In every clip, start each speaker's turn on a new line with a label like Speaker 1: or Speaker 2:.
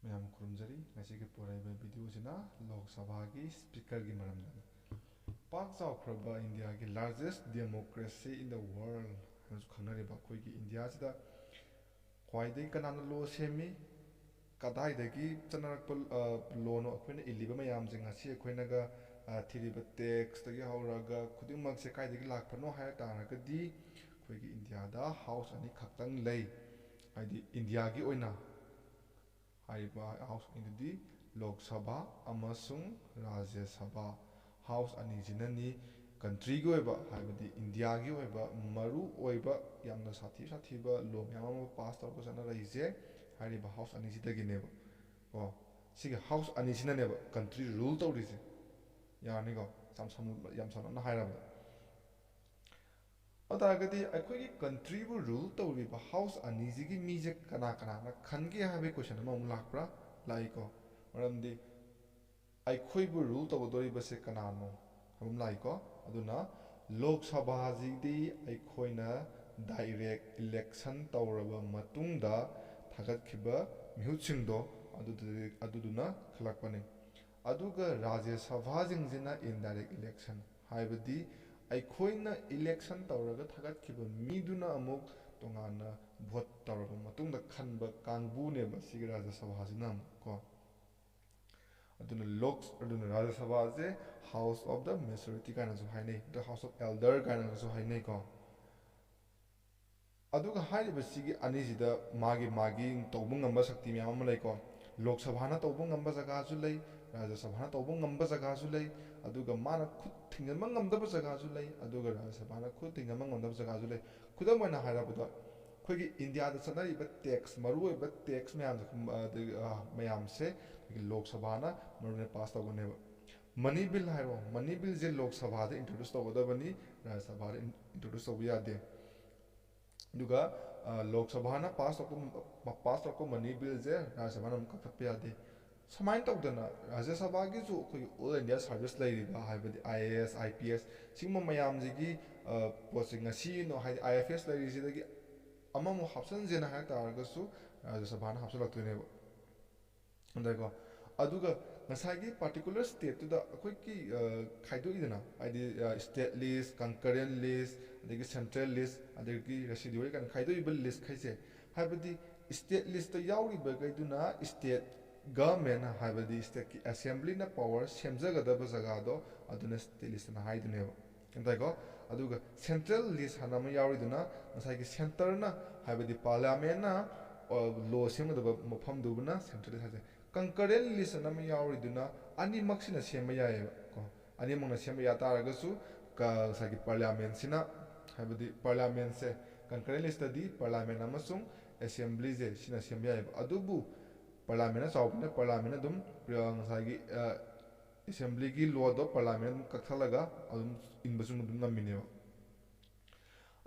Speaker 1: ꯃꯌꯥꯝ ꯈꯨꯔꯨꯝꯖꯔꯤ ꯉꯁꯤꯒꯤ ꯄꯨꯔꯛꯏꯕ ꯚꯤꯗꯤꯑꯣꯁꯤꯅ ꯂꯣꯛ ꯁꯚꯥꯒꯤ ꯁ꯭ꯄꯤꯀꯔꯒꯤ ꯃꯔꯝꯗ ꯄꯥꯛ ꯆꯥꯎꯈ꯭ꯔꯕ ꯏꯟꯗꯤꯌꯥꯒꯤ ꯂꯥꯔꯖꯦꯁ ꯗꯦꯃꯣꯀ꯭ꯔꯦꯁꯤ ꯏꯟ ꯗ ꯋꯥꯔꯜ ꯍꯥꯏꯅꯁꯨ ꯈꯪꯅꯔꯤꯕ ꯑꯩꯈꯣꯏꯒꯤ ꯏꯟꯗꯤꯌꯥꯁꯤꯗ ꯈ꯭ꯋꯥꯏꯗꯒꯤ ꯀꯅꯥꯅ ꯂꯣ ꯁꯦꯝꯃꯤ ꯀꯗꯥꯏꯗꯒꯤ ꯆꯠꯅꯔꯛꯄ ꯂꯣꯅꯣ ꯑꯩꯈꯣꯏꯅ ꯏꯜꯂꯤꯕ ꯃꯌꯥꯝꯁꯦ ꯉꯁꯤ ꯑꯩꯈꯣꯏꯅꯒ ꯊꯤꯔꯤꯕ ꯇꯦꯛꯁꯇꯒꯤ ꯍꯧꯔꯒ ꯈꯨꯗꯤꯡꯃꯛꯁꯦ ꯀꯥꯏꯗꯒꯤ ꯂꯥꯛꯄꯅꯣ ꯍꯥꯏ ꯇꯥꯔꯒꯗꯤ ꯑꯩꯈꯣꯏꯒꯤ ꯏꯟꯗꯤꯌꯥꯗ ꯍꯥꯎꯁ ꯑꯅꯤ ꯈꯛꯇꯪ ꯂꯩ ꯍꯥꯏꯗꯤ ꯏꯟꯗꯤꯌꯥꯒꯤ ꯑꯣꯏꯅ ꯍꯥꯏꯔꯤꯕ ꯍꯥꯎꯁ ꯑꯅꯤꯗꯨꯗꯤ ꯂꯣꯛ ꯁꯚꯥ ꯑꯃꯁꯨꯡ ꯔꯥꯖ꯭ꯌ ꯁꯚꯥ ꯍꯥꯎꯁ ꯑꯅꯤꯁꯤꯅꯅꯤ ꯀꯟꯇ꯭ꯔꯤꯒꯤ ꯑꯣꯏꯕ ꯍꯥꯏꯕꯗꯤ ꯏꯟꯗꯤꯌꯥꯒꯤ ꯑꯣꯏꯕ ꯃꯔꯨ ꯑꯣꯏꯕ ꯌꯥꯝꯅ ꯁꯥꯊꯤꯕ ꯂꯣ ꯃꯌꯥꯝ ꯑꯃ ꯄꯥꯁ ꯇꯧꯔꯒ ꯆꯠꯅꯔꯛꯏꯁꯦ ꯍꯥꯏꯔꯤꯕ ꯍꯥꯎꯁ ꯑꯅꯤꯁꯤꯗꯒꯤꯅꯦꯕ ꯀꯣ ꯁꯤꯒꯤ ꯍꯥꯎꯁ ꯑꯅꯤꯁꯤꯅꯅꯦꯕ ꯀꯟꯇ꯭ꯔꯤ ꯔꯨꯜ ꯇꯧꯔꯤꯁꯦ ꯌꯥꯔꯅꯤꯀꯣ ꯌꯥꯝ ꯁꯝꯂꯞꯅ ꯍꯥꯏꯔꯕꯗ ꯑꯗꯨꯇꯥꯔꯒꯗꯤ ꯑꯩꯈꯣꯏꯒꯤ ꯀꯟꯇ꯭ꯔꯤꯕꯨ ꯔꯨꯜ ꯇꯧꯔꯤꯕ ꯍꯥꯎꯁ ꯑꯅꯤꯁꯤꯒꯤ ꯃꯤꯁꯦ ꯀꯅꯥꯅ ꯈꯟꯒꯦ ꯍꯥꯏꯕꯒꯤ ꯀꯣꯏꯁꯟ ꯑꯃꯃꯨꯛ ꯂꯥꯛꯄ꯭ꯔꯥ ꯂꯥꯛꯏꯀꯣ ꯃꯔꯝꯗꯤ ꯑꯩꯈꯣꯏꯕꯨ ꯔꯨꯜ ꯇꯧꯒꯗꯧꯔꯤꯕꯁꯦ ꯀꯅꯥꯅꯣ ꯍꯥꯏꯕ ꯑꯃ ꯂꯥꯛꯏꯀꯣ ꯑꯗꯨꯅ ꯂꯣꯛ ꯁꯚꯥꯁꯤꯗꯤ ꯑꯩꯈꯣꯏꯅ ꯗꯥꯏꯔꯦꯛ ꯏꯂꯦꯛꯁꯟ ꯇꯧꯔꯕ ꯃꯇꯨꯡꯗ ꯊꯥꯒꯠꯈꯤꯕ ꯃꯤꯍꯨꯠꯁꯤꯡꯗꯣ ꯑꯗꯨꯗꯨꯅ ꯈꯜꯂꯛꯄꯅꯤ ꯑꯗꯨꯒ ꯔꯥꯖ꯭ꯌ ꯁꯚꯥꯁꯤꯡꯁꯤꯅ ꯏꯟꯗꯥꯏꯔꯦꯛ ꯏꯂꯦꯛꯁꯟ ꯍꯥꯏꯕꯗꯤ ꯑꯩꯈꯣꯏꯅ ꯏꯂꯦꯛꯁꯟ ꯇꯧꯔꯒ ꯊꯥꯒꯠꯈꯤꯕ ꯃꯤꯗꯨꯅ ꯑꯃꯨꯛ ꯇꯣꯉꯥꯟꯅ ꯚꯣꯠ ꯇꯧꯔꯕ ꯃꯇꯨꯡꯗ ꯈꯟꯕ ꯀꯥꯡꯕꯨꯅꯦꯕ ꯁꯤꯒꯤ ꯔꯥꯖ꯭ꯌ ꯁꯚꯥꯁꯤꯅ ꯑꯃꯨꯛ ꯀꯣ ꯑꯗꯨꯅ ꯔꯥꯖ꯭ꯌ ꯁꯚꯥꯁꯦ ꯍꯥꯎꯁ ꯑꯣꯐ ꯗ ꯃꯦꯖꯣꯔꯤꯇꯤ ꯀꯥꯏꯅꯁꯨ ꯍꯥꯏꯅꯩ ꯗ ꯍꯥꯎꯁ ꯑꯣꯐ ꯑꯦꯜꯗꯔ ꯀꯥꯏꯅꯁꯨ ꯍꯥꯏꯅꯩꯀꯣ ꯑꯗꯨꯒ ꯍꯥꯏꯔꯤꯕꯁꯤꯒꯤ ꯑꯅꯤꯁꯤꯗ ꯃꯥꯒꯤ ꯇꯧꯕ ꯉꯝꯕ ꯁꯛꯇꯤ ꯃꯌꯥꯝ ꯑꯃ ꯂꯩꯀꯣ ꯂꯣꯛ ꯁꯚꯥꯅ ꯇꯧꯕ ꯉꯝꯕ ꯖꯒꯥꯁꯨ ꯂꯩ ꯔꯥꯖ꯭ꯌ ꯁꯚꯥꯅ ꯇꯧꯕ ꯉꯝꯕ ꯖꯒꯥꯁꯨ ꯂꯩ ꯑꯗꯨꯒ ꯃꯥꯅ ꯈꯨꯠ ꯊꯤꯡꯖꯤꯟꯕ ꯉꯝꯗꯕ ꯖꯒꯥꯁꯨ ꯂꯩ ꯑꯗꯨꯒ ꯔꯥꯖ꯭ꯌ ꯁꯚꯥꯅ ꯈꯨꯠ ꯊꯤꯡꯖꯤꯟꯕ ꯉꯝꯗꯕ ꯖꯒꯥꯁꯨ ꯂꯩ ꯈꯨꯗꯝ ꯑꯣꯏꯅ ꯍꯥꯏꯔꯕꯗ ꯑꯩꯈꯣꯏꯒꯤ ꯏꯟꯗꯤꯌꯥꯗ ꯆꯠꯅꯔꯤꯕ ꯇꯦꯛꯁ ꯃꯔꯨꯑꯣꯏꯕ ꯇꯦꯛꯁ ꯃꯌꯥꯝꯁꯦ ꯑꯩꯈꯣꯏꯒꯤ ꯂꯣꯛ ꯁꯚꯥꯅ ꯃꯔꯨꯑꯣꯏꯅ ꯄꯥꯁ ꯇꯧꯒꯅꯦꯕ ꯃꯅꯤ ꯕꯤꯜ ꯍꯥꯏꯔꯣ ꯃꯅꯤ ꯕꯤꯜꯁꯦ ꯂꯣꯛ ꯁꯚꯥꯗ ꯏꯟꯇ꯭ꯔꯣꯗ꯭ꯌꯨꯁ ꯇꯧꯒꯗꯕꯅꯤ ꯔꯥꯖ꯭ꯌ ꯁꯚꯥꯗ ꯏꯟꯇ꯭ꯔꯣꯗ꯭ꯌꯨꯁ ꯇꯧꯕ ꯌꯥꯗꯦ ꯑꯗꯨꯒ ꯂꯣꯛ ꯁꯚꯥꯅ ꯄꯥꯁ ꯇꯧꯔꯛꯄ ꯃꯅꯤ ꯕꯤꯜꯁꯦ ꯔꯥꯖ꯭ꯌ ꯁꯚꯥꯅ ꯑꯃꯨꯛ ꯀꯛꯊꯠꯄ ꯌꯥꯗꯦ ꯁꯨꯃꯥꯏꯅ ꯇꯧꯗꯅ ꯔꯥꯖ꯭ꯌ ꯁꯚꯥꯒꯤꯁꯨ ꯑꯩꯈꯣꯏꯒꯤ ꯑꯣꯜ ꯏꯟꯗꯤꯌꯥ ꯁꯥꯔꯚꯤꯁ ꯂꯩꯔꯤꯕ ꯍꯥꯏꯕꯗꯤ I A S I P S ꯁꯤꯒꯨꯝꯕ ꯃꯌꯥꯝꯁꯤꯒꯤ ꯄꯣꯠꯁꯦ ꯉꯁꯤꯅꯣ ꯍꯥꯏꯗꯤ ꯑꯥꯏ ꯑꯦꯐ ꯑꯦꯁ ꯂꯩꯔꯤꯁꯤꯗꯒꯤ ꯑꯃꯃꯨꯛ ꯍꯥꯞꯆꯤꯟꯁꯦꯅ ꯍꯥꯏ ꯇꯥꯔꯒꯁꯨ ꯔꯥꯖ꯭ꯌ ꯁꯚꯥꯅ ꯍꯥꯞꯆꯤꯜꯂꯛꯇꯣꯏꯅꯦꯕ ꯑꯗꯨꯒ ꯑꯗꯨꯒ ꯉꯁꯥꯏꯒꯤ ꯄꯥꯔꯇꯤꯀꯨꯂꯔ ꯁ꯭ꯇꯦꯠꯇꯨꯗ ꯑꯩꯈꯣꯏꯒꯤ ꯈꯥꯏꯗꯣꯛꯏꯗꯅ ꯍꯥꯏꯗꯤ ꯁ꯭ꯇꯦꯠ ꯂꯤꯁ ꯀꯟꯀꯔꯦꯟ ꯂꯤꯁ ꯑꯗꯒꯤ ꯁꯦꯟꯇ꯭ꯔꯦꯜ ꯂꯤꯁ ꯑꯗꯒꯤ ꯔꯦꯁꯤꯗꯨꯋꯦꯜ ꯀꯥꯏꯅ ꯈꯥꯏꯗꯣꯛꯏꯕ ꯂꯤꯁꯈꯩꯁꯦ ꯍꯥꯏꯕꯗꯤ ꯁ꯭ꯇꯦꯠ ꯂꯤꯁꯇ ꯌꯥꯎꯔꯤꯕꯈꯩꯗꯨꯅ ꯁ꯭ꯇꯦꯠ ꯒꯃꯦꯟ ꯍꯥꯏꯕꯗꯤ ꯁ꯭ꯇꯦꯠꯀꯤ ꯑꯦꯁꯦꯝꯕ꯭ꯂꯤꯅ ꯄꯋꯥꯔ ꯁꯦꯝꯖꯒꯗꯕ ꯖꯒꯥꯗꯣ ꯑꯗꯨꯅ ꯁ꯭ꯇꯦꯠ ꯂꯤꯁꯇꯅ ꯍꯥꯏꯗꯨꯅꯦꯕ ꯇꯥꯏꯀꯣ ꯑꯗꯨꯒ ꯁꯦꯟꯇ꯭ꯔꯦꯜ ꯂꯤꯁ ꯍꯥꯏꯅ ꯑꯃ ꯌꯥꯎꯔꯤꯗꯨꯅ ꯉꯁꯥꯏꯒꯤ ꯁꯦꯟꯇꯔꯅ ꯍꯥꯏꯕꯗꯤ ꯄꯥꯔꯂꯤꯌꯥꯃꯦꯟꯅ ꯂꯣ ꯁꯦꯝꯒꯗꯕ ꯃꯐꯝꯗꯨꯕꯨꯅ ꯁꯦꯟꯇ꯭ꯔꯦꯜ ꯂꯤꯁ ꯍꯥꯏꯁꯦ ꯀꯪꯀꯔꯦꯟ ꯂꯤꯁ ꯑꯅ ꯑꯃ ꯌꯥꯎꯔꯤꯗꯨꯅ ꯑꯅꯤꯃꯛꯁꯤꯅ ꯁꯦꯝꯕ ꯌꯥꯏꯑꯕ ꯀꯣ ꯑꯅꯤꯃꯛꯅ ꯁꯦꯝꯕ ꯌꯥ ꯇꯥꯔꯒꯁꯨ ꯉꯁꯥꯏꯒꯤ ꯄꯥꯔꯂꯤꯌꯥꯃꯦꯟꯁꯤꯅ ꯍꯥꯏꯕꯗꯤ ꯄꯥꯔꯂꯤꯌꯥꯃꯦꯟꯁꯦ ꯀꯟꯀꯔꯦꯟ ꯂꯤꯁꯇꯗꯤ ꯄꯥꯔꯂꯤꯌꯥꯃꯦꯟ ꯑꯃꯁꯨꯡ ꯑꯦꯁꯦꯝꯕ꯭ꯂꯤꯁꯦ ꯁꯤꯅ ꯁꯦꯝꯕ ꯌꯥꯏꯑꯕ ꯑꯗꯨꯕꯨ ꯄꯥꯔꯂꯤꯌꯥꯃꯦꯟꯅ ꯆꯥꯎꯕꯅꯤꯅ ꯄꯥꯔꯂꯤꯌꯥꯃꯦꯟꯅ ꯑꯗꯨꯝ ꯉꯁꯥꯏꯒꯤ ꯑꯦꯁꯦꯝꯕ꯭ꯂꯤꯒꯤ ꯂꯣꯗꯣ ꯄꯥꯔꯂꯤꯌꯥꯃꯦꯟ ꯑꯗꯨꯝ ꯀꯛꯊꯠꯂꯒ ꯑꯗꯨꯝ ꯏꯟꯕꯁꯨ ꯑꯗꯨꯝ ꯉꯝꯃꯤꯅꯦꯕ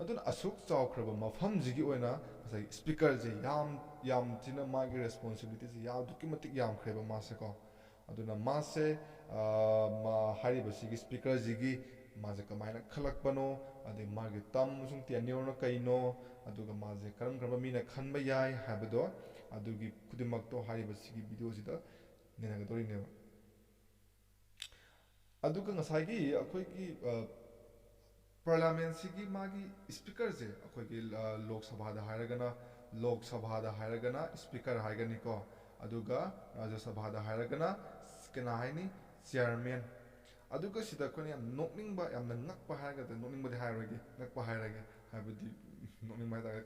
Speaker 1: ꯑꯗꯨꯅ ꯑꯁꯨꯛ ꯆꯥꯎꯈ꯭ꯔꯕ ꯃꯐꯝꯁꯤꯒꯤ ꯑꯣꯏꯅ ꯉꯁꯥꯏꯒꯤ ꯁ꯭ꯄꯤꯀꯔꯁꯦ ꯌꯥꯝ ꯊꯤꯅ ꯃꯥꯒꯤ ꯔꯦꯁꯄꯣꯟꯁꯤꯕꯤꯂꯤꯇꯤꯁꯦ ꯑꯗꯨꯛꯀꯤ ꯃꯇꯤꯛ ꯌꯥꯝꯈ꯭ꯔꯦꯕ ꯃꯥꯁꯦꯀꯣ ꯑꯗꯨꯅ ꯃꯥꯁꯦ ꯍꯥꯏꯔꯤꯕꯁꯤꯒꯤ ꯁ꯭ꯄꯤꯀꯔꯁꯤꯒꯤ ꯃꯥꯁꯦ ꯀꯃꯥꯏꯅ ꯈꯜꯂꯛꯄꯅꯣ ꯑꯗꯩ ꯃꯥꯒꯤ ꯇꯝ ꯑꯃꯁꯨꯡ ꯇꯦꯟꯅ꯭ꯌꯨꯔꯅ ꯀꯩꯅꯣ ꯑꯗꯨꯒ ꯃꯥꯁꯦ ꯀꯔꯝꯕ ꯃꯤꯅ ꯈꯟꯕ ꯌꯥꯏ ꯍꯥꯏꯕꯗꯣ ꯑꯗꯨꯒꯤ ꯈꯨꯗꯤꯡꯃꯛꯇꯣ ꯍꯥꯏꯔꯤꯕꯁꯤꯒꯤ ꯚꯤꯗꯤꯑꯣꯁꯤꯗ ꯅꯩꯅꯒꯗꯧꯔꯤꯅꯦꯕ ꯑꯗꯨꯒ ꯉꯁꯥꯏꯒꯤ ꯑꯩꯈꯣꯏꯒꯤ ꯄꯥꯔꯂꯤꯌꯥꯃꯦꯟꯁꯤꯒꯤ ꯃꯥꯒꯤ ꯁ꯭ꯄꯤꯀꯔꯁꯦ ꯑꯩꯈꯣꯏꯒꯤ ꯂꯣꯛ ꯁꯚꯥꯗ ꯍꯥꯏꯔꯒꯅ ꯁ꯭ꯄꯤꯀꯔ ꯍꯥꯏꯒꯅꯤꯀꯣ ꯑꯗꯨꯒ ꯔꯥꯖ꯭ꯌ ꯁꯚꯥꯗ ꯍꯥꯏꯔꯒꯅ ꯀꯅꯥ ꯍꯥꯏꯅꯤ ꯆꯤꯌꯔꯃꯦꯟ ꯑꯗꯨꯒ ꯁꯤꯗ ꯑꯩꯈꯣꯏꯅ ꯌꯥꯝ ꯅꯣꯛꯅꯤꯡꯕ ꯌꯥꯝꯅ ꯉꯛꯄ ꯍꯥꯏꯔꯒꯗꯤ ꯅꯣꯛꯅꯤꯡꯕꯗꯤ ꯍꯥꯏꯔꯣꯏꯒꯦ ꯉꯛꯄ ꯍꯥꯏꯔꯒꯦ ꯍꯥꯏꯕꯗꯤ ꯅꯣꯛꯅꯤꯡꯕ ꯍꯥꯏꯇꯥꯔꯦ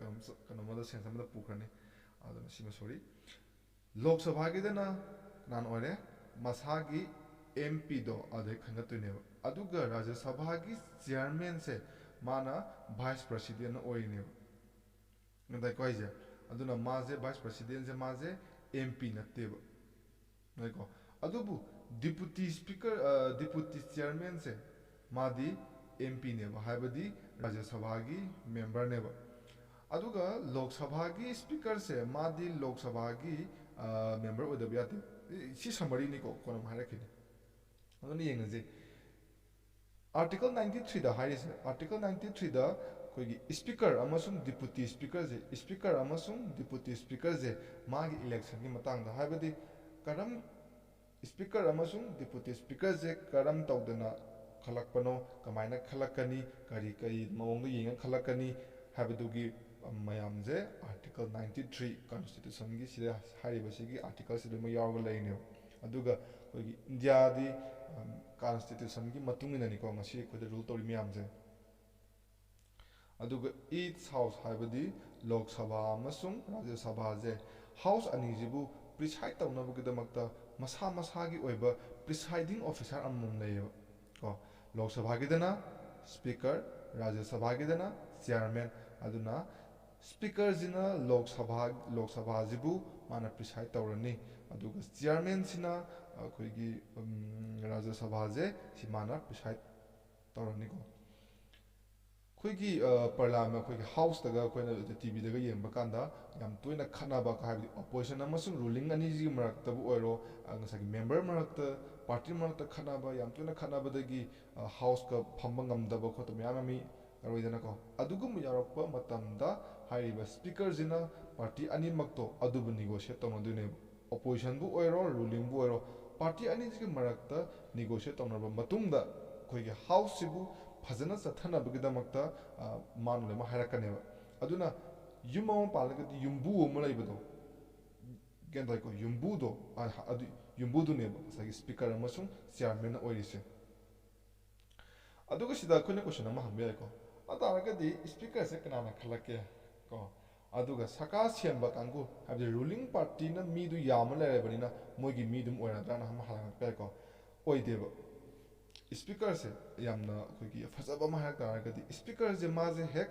Speaker 1: ꯀꯩꯅꯣꯝꯃꯗ ꯁꯦꯟꯁ ꯑꯃꯗ ꯄꯨꯈ꯭ꯔꯅꯤ ꯑꯗꯨꯅ ꯁꯤꯃ ꯁꯣꯔꯤ ꯂꯣꯛ ꯁꯚꯥꯒꯤꯗꯅ ꯀꯅꯥꯅ ꯑꯣꯏꯔꯦ ꯃꯁꯥꯒꯤ ꯑꯦꯝ ꯄꯤꯗꯣ ꯑꯗꯨꯗꯩ ꯈꯟꯒꯠꯇꯣꯏꯅꯦꯕ ꯑꯗꯨꯒ ꯔꯥꯖ꯭ꯌ ꯁꯚꯥꯒꯤ ꯆꯤꯌꯔꯃꯦꯟꯁꯦ ꯃꯥꯅ ꯚꯥꯏꯁ ꯄ꯭ꯔꯁꯤꯗꯦꯟ ꯑꯣꯏꯔꯤꯅꯦꯕ ꯅꯇꯥꯏꯀꯣ ꯍꯥꯏꯁꯦ ꯑꯗꯨꯅ ꯃꯥꯁꯦ ꯚꯥꯏꯁ ꯄ꯭ꯔꯁꯤꯗꯦꯟꯁꯦ ꯃꯥꯁꯦ ꯑꯦꯝ ꯄꯤ ꯅꯠꯇꯦꯕ ꯅꯇꯥꯏꯀꯣ ꯑꯗꯨꯕꯨ ꯗꯤꯄꯨꯇꯤ ꯆꯤꯌꯔꯃꯦꯟꯁꯦ ꯃꯥꯗꯤ ꯑꯦꯝ ꯄꯤꯅꯦꯕ ꯍꯥꯏꯕꯗꯤ ꯔꯥꯖ꯭ꯌ ꯁꯚꯥꯒꯤ ꯃꯦꯝꯕꯔꯅꯦꯕ ꯑꯗꯨꯒ ꯂꯣꯛ ꯁꯚꯥꯒꯤ ꯁ꯭ꯄꯤꯀꯔꯁꯦ ꯃꯥꯗꯤ ꯂꯣꯛ ꯁꯚꯥꯒꯤ ꯃꯦꯝꯕꯔ ꯑꯣꯏꯗꯕ ꯌꯥꯗꯦ ꯁꯤ ꯁꯝꯃꯔꯤꯅꯤꯀꯣ ꯀꯣꯟꯅ ꯑꯃꯨꯛ ꯍꯥꯏꯔꯛꯈꯤꯅꯤ ꯑꯗꯨꯅ ꯌꯦꯡꯉꯁꯤ ꯑꯥꯔꯇꯤꯀꯜ 93ꯗ ꯍꯥꯏꯔꯤꯁꯦ ꯑꯥꯔꯇꯤꯀꯜ 93ꯗ ꯑꯩꯈꯣꯏꯒꯤ ꯁ꯭ꯄꯤꯀꯔ ꯑꯃꯁꯨꯡ ꯗꯤꯄꯨꯇꯤ ꯁ꯭ꯄꯤꯀꯔꯁꯦ ꯁ꯭ꯄꯤꯀꯔ ꯑꯃꯁꯨꯡ ꯗꯤꯄꯨꯇꯤ ꯁ꯭ꯄꯤꯀꯔꯁꯦ ꯃꯥꯒꯤ ꯏꯂꯦꯛꯁꯟꯒꯤ ꯃꯇꯥꯡꯗ ꯍꯥꯏꯕꯗꯤ ꯀꯔꯝ ꯁ꯭ꯄꯤꯀꯔ ꯑꯃꯁꯨꯡ ꯗꯤꯄꯨꯇꯤ ꯁ꯭ꯄꯤꯀꯔꯁꯦ ꯀꯔꯝ ꯇꯧꯗꯅ ꯈꯜꯂꯛꯄꯅꯣ ꯀꯃꯥꯏꯅ ꯈꯜꯂꯛꯀꯅꯤ ꯀꯔꯤ ꯃꯑꯣꯡꯗ ꯌꯦꯡꯉ ꯈꯜꯂꯛꯀꯅꯤ ꯍꯥꯏꯕꯗꯨꯒꯤ ꯃꯌꯥꯝꯁꯦ ꯑꯥꯔꯇꯤꯀꯜ 93 ꯀꯟꯁꯇꯤꯇ꯭ꯌꯨꯁꯟꯒꯤ ꯁꯤꯗ ꯍꯥꯏꯔꯤꯕꯁꯤꯒꯤ ꯑꯥꯔꯇꯤꯀꯜꯁꯤꯗ ꯑꯃ ꯌꯥꯎꯔꯒ ꯂꯩꯅꯦꯕ ꯑꯗꯨꯒ ꯑꯩꯈꯣꯏꯒꯤ ꯏꯟꯗꯤꯌꯥꯗꯤ ꯀꯟꯁꯇꯤꯇ꯭ꯌꯨꯁꯟꯒꯤ ꯃꯇꯨꯡ ꯏꯟꯅꯅꯤꯀꯣ ꯉꯁꯤ ꯑꯩꯈꯣꯏꯗ ꯔꯨꯜ ꯇꯧꯔꯤ ꯃꯌꯥꯝꯁꯦ ꯑꯗꯨꯒ ꯏꯆ ꯍꯥꯎꯁ ꯍꯥꯏꯕꯗꯤ ꯂꯣꯛ ꯁꯚꯥ ꯑꯃꯁꯨꯡ ꯔꯥꯖ꯭ꯌ ꯁꯚꯥꯁꯦ ꯍꯥꯎꯁ ꯑꯅꯤꯁꯤꯕꯨ ꯄ꯭ꯔꯤꯁꯥꯏꯠ ꯇꯧꯅꯕꯒꯤꯗꯃꯛꯇ ꯃꯁꯥ ꯃꯁꯥꯒꯤ ꯑꯣꯏꯕ ꯄ꯭ꯔꯤꯁꯥꯏꯗꯤꯡ ꯑꯣꯐꯤꯁꯥꯔ ꯑꯃꯃꯝ ꯂꯩꯌꯦꯕ ꯀꯣ ꯂꯣꯛ ꯁꯚꯥꯒꯤꯗꯅ ꯁ꯭ꯄꯤꯀꯔ ꯔꯥꯖ꯭ꯌ ꯁꯚꯥꯒꯤꯗꯅ ꯆꯤꯌꯥꯔꯃꯦꯟ ꯑꯗꯨꯅ ꯁ꯭ꯄꯤꯀꯔꯁꯤꯅ ꯂꯣꯛ ꯁꯚꯥꯁꯤꯕꯨ ꯃꯥꯅ ꯄ꯭ꯔꯤꯁꯥꯏꯠ ꯇꯧꯔꯅꯤ ꯑꯗꯨꯒ ꯆꯤꯌꯥꯔꯃꯦꯟꯁꯤꯅ ꯑꯩꯈꯣꯏꯒꯤ ꯔꯥꯖ꯭ꯌ ꯁꯚꯥꯁꯦ ꯁꯤ ꯃꯥꯅ ꯄ꯭ꯔꯤꯁꯥꯏꯠ ꯇꯧꯔꯅꯤꯀꯣ ꯑꯩꯈꯣꯏꯒꯤ ꯄꯥꯔꯂꯥꯃꯦꯟ ꯑꯩꯈꯣꯏꯒꯤ ꯍꯥꯎꯁꯇꯒ ꯑꯩꯈꯣꯏꯅ ꯇꯤꯚꯤꯗꯒ ꯌꯦꯡꯕ ꯀꯥꯟꯗ ꯌꯥꯝ ꯇꯣꯏꯅ ꯈꯠꯅꯕ ꯍꯥꯏꯕꯗꯤ ꯑꯣꯄꯣꯖꯤꯁꯟ ꯑꯃꯁꯨꯡ ꯔꯨꯂꯤꯡ ꯑꯅꯤꯁꯤꯒꯤ ꯃꯔꯛꯇꯕꯨ ꯑꯣꯏꯔꯣ ꯉꯁꯥꯏꯒꯤ ꯃꯦꯝꯕꯔ ꯃꯔꯛꯇ ꯄꯥꯔꯇꯤ ꯃꯔꯛꯇ ꯈꯠꯅꯕ ꯌꯥꯝ ꯇꯣꯏꯅ ꯈꯠꯅꯕꯗꯒꯤ ꯍꯥꯎꯁꯀ ꯐꯝꯕ ꯉꯝꯗꯕ ꯈꯣꯠꯇꯕ ꯃꯌꯥꯝ ꯑꯃ ꯌꯥꯎꯔꯣꯏꯗꯅꯀꯣ ꯑꯗꯨꯒꯨꯝꯕ ꯌꯥꯎꯔꯛꯄ ꯃꯇꯝꯗ ꯍꯥꯏꯔꯤꯕ ꯁ꯭ꯄꯤꯀꯔꯁꯤꯅ ꯄꯥꯔꯇꯤ ꯑꯅꯤꯃꯛꯇꯣ ꯑꯗꯨꯕꯨ ꯅꯤꯒꯣꯁꯤꯌꯦꯠ ꯇꯧꯅꯗꯣꯏꯅꯦꯕ ꯑꯣꯄꯣꯖꯤꯁꯟꯕꯨ ꯑꯣꯏꯔꯣ ꯔꯨꯂꯤꯡꯕꯨ ꯑꯣꯏꯔꯣ ꯄꯥꯔꯇꯤ ꯑꯅꯤꯁꯤꯒꯤ ꯃꯔꯛꯇ ꯅꯤꯒꯣꯁꯤꯌꯦꯠ ꯇꯧꯅꯔꯕ ꯃꯇꯨꯡꯗ ꯑꯩꯈꯣꯏꯒꯤ ꯍꯥꯎꯁꯁꯤꯕꯨ ꯐꯖꯅ ꯆꯠꯊꯅꯕꯒꯤꯗꯃꯛꯇ ꯃꯥꯅ ꯂꯣꯏꯅꯃꯛ ꯍꯥꯏꯔꯛꯀꯅꯦꯕ ꯑꯗꯨꯅ ꯌꯨꯝ ꯑꯃ ꯄꯥꯜꯂꯒꯗꯤ ꯌꯨꯝꯕꯨ ꯑꯃ ꯂꯩꯕꯗꯣ ꯒ꯭ꯌꯥꯟ ꯇꯥꯏꯀꯣ ꯌꯨꯝꯕꯨꯗꯣ ꯑꯗꯨ ꯌꯨꯝꯕꯨꯗꯨꯅꯦꯕ ꯉꯁꯥꯏꯒꯤ ꯁ꯭ꯄꯤꯀꯔ ꯑꯃꯁꯨꯡ ꯆꯤꯌꯥꯔꯃꯦꯟꯅ ꯑꯣꯏꯔꯤꯁꯦ ꯑꯗꯨꯒ ꯁꯤꯗ ꯑꯩꯈꯣꯏꯅ ꯀꯣꯏꯁꯟ ꯑꯃ ꯍꯪꯕ ꯌꯥꯏꯀꯣ ꯑꯗꯨ ꯇꯥꯔꯒꯗꯤ ꯁ꯭ꯄꯤꯀꯔꯁꯦ ꯀꯅꯥꯅ ꯈꯜꯂꯛꯀꯦ ꯀꯣ ꯑꯗꯨꯒ ꯁꯔꯀꯥꯔ ꯁꯦꯝꯕ ꯀꯥꯡꯕꯨ ꯍꯥꯏꯕꯗꯤ ꯔꯨꯂꯤꯡ ꯄꯥꯔꯇꯤꯅ ꯃꯤꯗꯨ ꯌꯥꯝꯃ ꯂꯩꯔꯕꯅꯤꯅ ꯃꯣꯏꯒꯤ ꯃꯤ ꯑꯗꯨꯝ ꯑꯣꯏꯔꯗ꯭ꯔꯥꯅ ꯑꯃ ꯍꯪꯉꯛꯄ ꯌꯥꯏꯀꯣ ꯑꯣꯏꯗꯦꯕ ꯁ꯭ꯄꯤꯀꯔꯁꯦ ꯌꯥꯝꯅ ꯑꯩꯈꯣꯏꯒꯤ ꯐꯖꯕ ꯑꯃ ꯍꯥꯏꯔꯛ ꯇꯥꯔꯒꯗꯤ ꯁ꯭ꯄꯤꯀꯔꯁꯦ ꯃꯥꯁꯦ ꯍꯦꯛ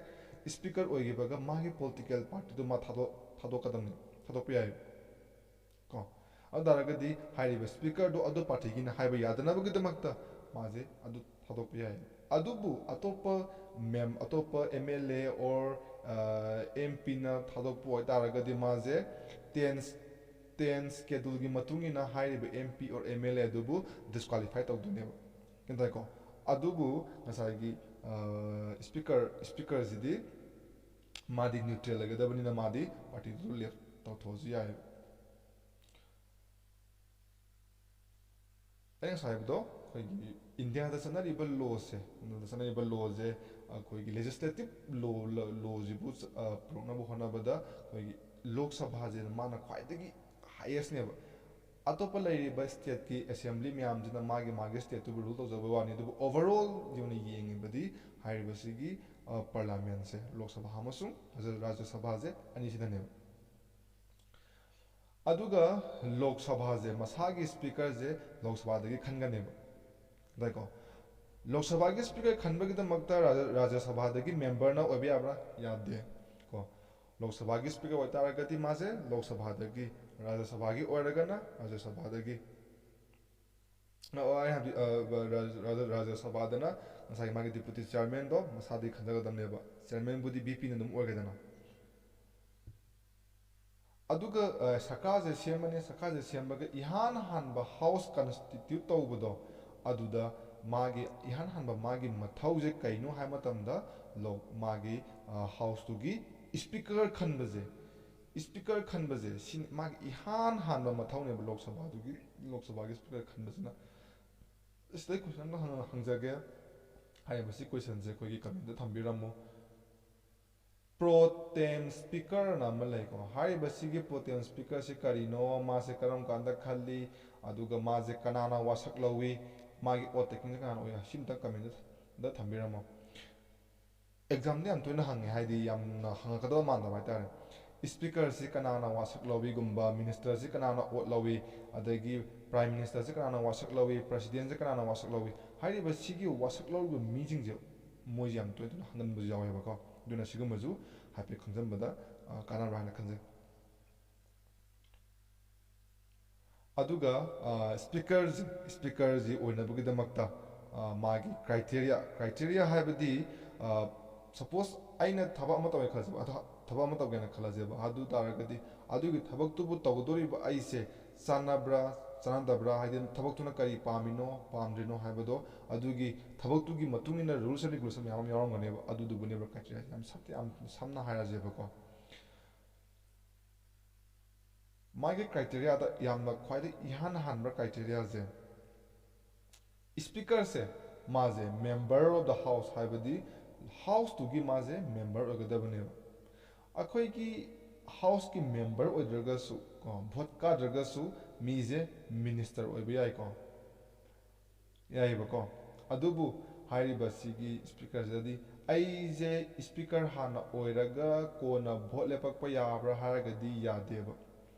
Speaker 1: ꯁ꯭ꯄꯤꯀꯔ ꯑꯣꯏꯈꯤꯕꯒ ꯃꯥꯒꯤ ꯄꯣꯂꯤꯇꯤꯀꯦꯜ ꯄꯥꯔꯇꯤꯗꯨ ꯃꯥ ꯊꯥꯗꯣꯛꯀꯗꯕꯅꯤ ꯊꯥꯗꯣꯛꯄ ꯌꯥꯏ ꯀꯣ ꯑꯗꯨ ꯇꯥꯔꯒꯗꯤ ꯍꯥꯏꯔꯤꯕ ꯁ꯭ꯄꯤꯀꯔꯗꯣ ꯑꯗꯨ ꯄꯥꯔꯇꯤꯒꯤꯅ ꯍꯥꯏꯕ ꯌꯥꯗꯅꯕꯒꯤꯗꯃꯛꯇ ꯃꯥꯁꯦ ꯑꯗꯨ ꯊꯥꯗꯣꯛꯄ ꯌꯥꯏ ꯑꯗꯨꯕꯨ ꯑꯇꯣꯞꯄ M L A or M ꯄꯤꯅ ꯊꯥꯗꯣꯛꯄ ꯑꯣꯏꯇꯥꯔꯒꯗꯤ ꯃꯥꯁꯦ ꯇꯦꯟ ꯁ꯭ꯀꯦꯗꯨꯜꯒꯤ ꯃꯇꯨꯡ ꯏꯟꯅ ꯍꯥꯏꯔꯤꯕ M P or M L A ꯑꯗꯨꯕꯨ ꯗꯤꯁꯀ꯭ꯋꯥꯂꯤꯐꯥꯏ ꯇꯧꯗꯣꯏꯅꯦꯕ ꯒ꯭ꯌꯥꯟ ꯇꯥꯏꯀꯣ ꯑꯗꯨꯕꯨ ꯉꯁꯥꯏꯒꯤ ꯁ꯭ꯄꯤꯀꯔꯁꯤꯗꯤ ꯃꯥꯗꯤ ꯅ꯭ꯌꯨꯇ꯭ꯔꯦꯜ ꯂꯩꯒꯗꯕꯅꯤꯅ ꯃꯥꯗꯤ ꯄꯥꯔꯇꯤꯗꯨ ꯂꯦꯐ ꯇꯧꯊꯣꯛꯑꯁꯨ ꯌꯥꯏꯑꯕ ꯑꯩꯅ ꯉꯁꯥꯏ ꯍꯥꯏꯕꯗꯣ ꯑꯩꯈꯣꯏꯒꯤ ꯏꯟꯗꯤꯌꯥꯗ ꯆꯠꯅꯔꯤꯕ ꯂꯣꯁꯦ ꯑꯩꯈꯣꯏꯒꯤ ꯂꯦꯖꯤꯁꯂꯦꯇꯤꯞ ꯂꯣꯁꯤꯕꯨ ꯄꯨꯔꯛꯅꯕ ꯍꯣꯠꯅꯕꯗ ꯑꯩꯈꯣꯏꯒꯤ ꯂꯣꯛ ꯁꯚꯥꯁꯤꯅ ꯃꯥꯅ ꯈ꯭ꯋꯥꯏꯗꯒꯤ ꯍꯥꯏꯌꯦꯁꯅꯦꯕ ꯑꯇꯣꯞꯄ ꯂꯩꯔꯤꯕ ꯁ꯭ꯇꯦꯠꯀꯤ ꯑꯦꯁꯦꯝꯕ꯭ꯂꯤ ꯃꯌꯥꯝꯁꯤꯅ ꯃꯥꯒꯤ ꯁ꯭ꯇꯦꯠꯇꯨꯕꯨ ꯔꯨꯜ ꯇꯧꯖꯕ ꯋꯥꯅꯤ ꯑꯗꯨꯕꯨ ꯑꯣꯚꯔꯑꯣꯜ ꯑꯣꯏꯅ ꯌꯦꯡꯉꯤꯕꯗꯤ ꯍꯥꯏꯔꯤꯕꯁꯤꯒꯤ ꯄꯥꯔꯂꯥꯃꯦꯟꯁꯦ ꯂꯣꯛ ꯁꯚꯥ ꯑꯃꯁꯨꯡ ꯔꯥꯖ꯭ꯌ ꯁꯚꯥꯁꯦ ꯑꯅꯤꯁꯤꯗꯅꯦꯕ ꯑꯗꯨꯒ ꯂꯣꯛ ꯁꯚꯥꯁꯦ ꯃꯁꯥꯒꯤ ꯁ꯭ꯄꯤꯀꯔꯁꯦ ꯂꯣꯛ ꯁꯚꯥꯗꯒꯤ ꯈꯟꯒꯅꯦꯕ ꯑꯗꯥꯏꯀꯣ ꯂꯣꯛ ꯁꯚꯥꯒꯤ ꯁ꯭ꯄꯤꯀꯔ ꯈꯟꯕꯒꯤꯗꯃꯛꯇ ꯔꯥꯖ꯭ꯌ ꯁꯚꯥꯗꯒꯤ ꯃꯦꯝꯕꯔꯅ ꯑꯣꯏꯕ ꯌꯥꯕ꯭ꯔꯥ ꯌꯥꯗꯦ ꯀꯣ ꯂꯣꯛ ꯁꯚꯥꯒꯤ ꯁ꯭ꯄꯤꯀꯔ ꯑꯣꯏꯇꯥꯔꯒꯗꯤ ꯃꯥꯁꯦ ꯂꯣꯛ ꯁꯚꯥꯗꯒꯤ ꯔꯥꯖ꯭ꯌ ꯁꯚꯥꯒꯤ ꯑꯣꯏꯔꯒꯅ ꯔꯥꯖ꯭ꯌ ꯁꯚꯥꯗꯒꯤ ꯔꯥꯖ꯭ꯌ ꯁꯚꯥꯗꯅ ꯉꯁꯥꯏꯒꯤ ꯃꯥꯒꯤ ꯗꯤꯄꯨꯇꯤ ꯆꯤꯌꯥꯔꯃꯦꯟꯗꯣ ꯃꯁꯥꯗꯒꯤ ꯈꯟꯖꯒꯗꯕꯅꯦꯕ ꯆꯤꯌꯥꯔꯃꯦꯟꯕꯨꯗꯤ ꯕꯤ ꯄꯤꯅ ꯑꯗꯨꯝ ꯑꯣꯏꯔꯦꯗꯅ ꯑꯗꯨꯒ ꯁꯔꯀꯥꯔꯁꯦ ꯁꯦꯝꯕꯒ ꯏꯍꯥꯟ ꯍꯥꯟꯕ ꯍꯥꯎꯁ ꯀꯟꯁꯇꯤꯇ꯭ꯌꯨꯠ ꯇꯧꯕꯗꯣ ꯑꯗꯨꯗ ꯏꯍꯥꯟ ꯍꯥꯟꯕ ꯃꯥꯒꯤ ꯃꯊꯧꯁꯦ ꯀꯩꯅꯣ ꯍꯥꯏꯕ ꯃꯇꯝꯗ ꯃꯥꯒꯤ ꯍꯥꯎꯁꯇꯨꯒꯤ ꯁ꯭ꯄꯤꯀꯔ ꯈꯟꯕꯁꯦ ꯁꯤ ꯃꯥꯒꯤ ꯏꯍꯥꯟ ꯍꯥꯟꯕ ꯃꯊꯧꯅꯦꯕ ꯂꯣꯛ ꯁꯚꯥꯒꯤ ꯁ꯭ꯄꯤꯀꯔ ꯈꯟꯕꯁꯤꯅ ꯁꯤꯗꯩ ꯀꯣꯏꯁꯟ ꯑꯃ ꯍꯪꯖꯒꯦ ꯍꯥꯏꯔꯤꯕꯁꯤ ꯀꯣꯏꯁꯟꯁꯦ ꯑꯩꯈꯣꯏꯒꯤ ꯀꯃꯦꯟꯇ ꯊꯝꯕꯤꯔꯝꯃꯨ ꯄ꯭ꯔꯣꯇꯦꯝ ꯁ꯭ꯄꯤꯀꯔꯅ ꯑꯃ ꯂꯩꯀꯣ ꯍꯥꯏꯔꯤꯕꯁꯤꯒꯤ ꯄ꯭ꯔꯣꯇꯦꯝ ꯁ꯭ꯄꯤꯀꯔꯁꯤ ꯀꯔꯤꯅꯣ ꯃꯥꯁꯦ ꯀꯔꯝ ꯀꯥꯟꯗ ꯈꯜꯂꯤ ꯑꯗꯨꯒ ꯃꯥꯁꯦ ꯀꯅꯥꯅ ꯋꯥꯁꯛ ꯂꯧꯏ ꯃꯥꯒꯤ ꯑꯣꯠ ꯇꯦꯀꯤꯡꯁꯦ ꯀꯅꯥꯅ ꯑꯣꯏ ꯁꯤꯝꯇꯪ ꯀꯃꯦꯟꯇ ꯊꯝꯕꯤꯔꯝꯃꯣ ꯑꯦꯛꯖꯥꯝꯗ ꯌꯥꯝ ꯇꯣꯏꯅ ꯍꯪꯉꯦ ꯍꯥꯏꯗꯤ ꯌꯥꯝꯅ ꯍꯪꯉꯛꯀꯗꯕ ꯃꯥꯟꯗꯕ ꯍꯥꯏꯇꯥꯔꯦ ꯁ꯭ꯄꯤꯀꯔꯁꯤ ꯀꯅꯥꯅ ꯋꯥꯁꯛ ꯂꯧꯏꯒꯨꯝꯕ ꯃꯤꯅꯤꯁꯇꯔꯁꯤ ꯀꯅꯥꯅ ꯑꯣꯠ ꯂꯧꯏ ꯑꯗꯒꯤ ꯄ꯭ꯔꯥꯏꯝ ꯃꯤꯅꯤꯁꯇꯔꯁꯤ ꯀꯅꯥꯅ ꯋꯥꯁꯛ ꯂꯧꯏ ꯄ꯭ꯔꯁꯤꯗꯦꯟꯁꯤ ꯀꯅꯥꯅ ꯋꯥꯁꯛ ꯂꯧꯏ ꯍꯥꯏꯔꯤꯕ ꯁꯤꯒꯤ ꯋꯥꯁꯛ ꯂꯧꯔꯤꯕ ꯃꯤꯁꯤꯡꯁꯦ ꯃꯣꯏꯁꯦ ꯌꯥꯝ ꯇꯣꯏꯅ ꯍꯪꯒꯟꯕꯁꯨ ꯌꯥꯎꯋꯦꯕꯀꯣ ꯑꯗꯨꯅ ꯁꯤꯒꯨꯝꯕꯁꯨ ꯍꯥꯏꯐꯦꯠ ꯈꯪꯖꯤꯟꯕꯗ ꯀꯥꯟꯅꯕ꯭ꯔꯥ ꯍꯥꯏꯅ ꯈꯟꯖꯩ ꯑꯗꯨꯒ ꯁ꯭ꯄꯤꯀꯔꯁꯤ ꯑꯣꯏꯅꯕꯒꯤꯗꯃꯛꯇ ꯃꯥꯒꯤ ꯀ꯭ꯔꯥꯏꯇꯦꯔꯤꯌꯥ ꯍꯥꯏꯕꯗꯤ ꯁꯄꯣꯁ ꯑꯩꯅ ꯊꯕꯛ ꯑꯃ ꯇꯧꯒꯦ ꯈꯜꯂꯁꯦꯕ ꯊꯕꯛ ꯑꯃ ꯇꯧꯒꯦꯅ ꯈꯜꯂꯁꯦꯕ ꯑꯗꯨ ꯇꯥꯔꯒꯗꯤ ꯑꯗꯨꯒꯤ ꯊꯕꯛꯇꯨꯕꯨ ꯇꯧꯒꯗꯧꯔꯤꯕ ꯑꯩꯁꯦ ꯆꯥꯟꯅꯗꯕ꯭ꯔꯥ ꯍꯥꯏꯗꯤ ꯊꯕꯛꯇꯨꯅ ꯀꯔꯤ ꯄꯥꯝꯃꯤꯅꯣ ꯄꯥꯝꯗ꯭ꯔꯤꯅꯣ ꯍꯥꯏꯕꯗꯣ ꯑꯗꯨꯒꯤ ꯊꯕꯛꯇꯨꯒꯤ ꯃꯇꯨꯡ ꯏꯟꯅ ꯔꯨꯜꯁ ꯑꯦꯟ ꯔꯤꯒꯨꯂꯦꯁꯟ ꯃꯌꯥꯝ ꯑꯃ ꯌꯥꯎꯔꯝꯒꯅꯦꯕ ꯑꯗꯨꯗꯨꯕꯨꯅꯦꯕ ꯀ꯭ꯔꯥꯏꯇꯦꯔꯤꯌꯥ ꯌꯥꯝ ꯁꯝꯅ ꯍꯥꯏꯔꯁꯦꯕꯀꯣ ꯃꯥꯒꯤ ꯀ꯭ꯔꯥꯏꯇꯦꯔꯤꯌꯥꯗ ꯌꯥꯝꯅ ꯈ꯭ꯋꯥꯏꯗꯒꯤ ꯏꯍꯥꯟ ꯍꯥꯟꯕ ꯀ꯭ꯔꯥꯏꯇꯦꯔꯤꯌꯥꯁꯦ ꯁ꯭ꯄꯤꯀꯔꯁꯦ ꯃꯥꯁꯦ ꯃꯦꯝꯕꯔ ꯑꯣꯐ ꯗ ꯍꯥꯎꯁ ꯍꯥꯏꯕꯗꯤ ꯍꯥꯎꯁꯇꯨꯒꯤ ꯃꯥꯁꯦ ꯃꯦꯝꯕꯔ ꯑꯣꯏꯒꯗꯕꯅꯦꯕ ꯑꯩꯈꯣꯏꯒꯤ ꯍꯥꯎꯁꯀꯤ ꯃꯦꯝꯕꯔ ꯑꯣꯏꯗ꯭ꯔꯒꯁꯨ ꯀꯣ ꯚꯣꯠ ꯀꯥꯗ꯭ꯔꯒꯁꯨ ꯃꯤꯁꯦ ꯃꯤꯅꯤꯁꯇꯔ ꯑꯣꯏꯕ ꯌꯥꯏꯀꯣ ꯌꯥꯏꯑꯕꯀꯣ ꯑꯗꯨꯕꯨ ꯍꯥꯏꯔꯤꯕ ꯁꯤꯒꯤ ꯁ꯭ꯄꯤꯀꯔꯁꯤꯗꯗꯤ ꯑꯩꯁꯦ ꯁ꯭ꯄꯤꯀꯔ ꯍꯥꯟꯅ ꯑꯣꯏꯔꯒ ꯀꯣꯟꯅ ꯚꯣꯠ ꯂꯦꯞꯄꯛꯄ ꯌꯥꯕ꯭ꯔꯥ ꯍꯥꯏꯔꯒꯗꯤ ꯌꯥꯗꯦꯕ